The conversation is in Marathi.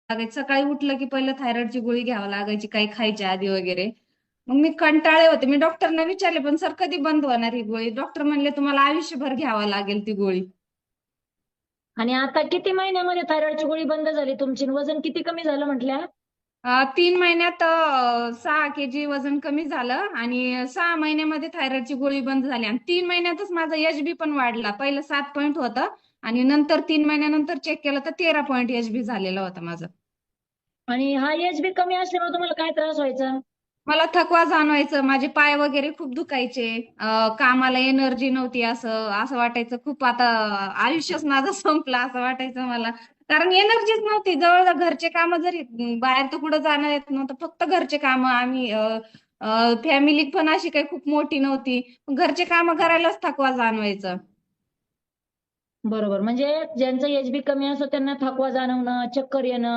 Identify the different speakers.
Speaker 1: लागायचं. सकाळी उठलं की पहिलं थायरॉइडची गोळी घ्यावी लागायची काही खायच्या आधी वगैरे. मग मी कंटाळे होते. मी डॉक्टरना विचारले, पण सर कधी बंद होणार ही गोळी? डॉक्टर म्हणले तुम्हाला आयुष्यभर घ्यावा लागेल ती गोळी.
Speaker 2: आणि आता किती महिन्यामध्ये थायरॉइडची गोळी बंद झाली तुमची आणि वजन किती कमी झालं म्हटल्या?
Speaker 1: 3 महिन्यात 6 kg वजन कमी झालं आणि 6 महिन्यामध्ये थायरॉइडची गोळी बंद झाली. आणि 3 महिन्यातच माझं एचबी पण वाढला. पहिलं 7 पॉईंट होतं आणि नंतर 3 महिन्यानंतर चेक केलं तर 13 पॉईंट एचबी झालेलं होतं माझं.
Speaker 2: आणि हा एच बी कमी असल्यामुळे तुम्हाला काय त्रास व्हायचा?
Speaker 1: मला थकवा जाणवायचं, माझे पाय वगैरे खूप दुखायचे. कामाला एनर्जी नव्हती, असं असं वाटायचं खूप आता आयुष्यच माझं संपलं असं वाटायचं मला. कारण एनर्जीच नव्हती. जवळ घरचे काम जरी बाहेर तर कुठं जाणं येत नव्हतं, फक्त घरचे काम. आम्ही फॅमिली पण अशी काही खूप मोठी नव्हती. घरचे काम करायलाच थकवा जाणवायचं.
Speaker 2: बरोबर. म्हणजे ज्यांचं एच बी कमी असतो त्यांना थकवा जाणवणं, चक्कर येणं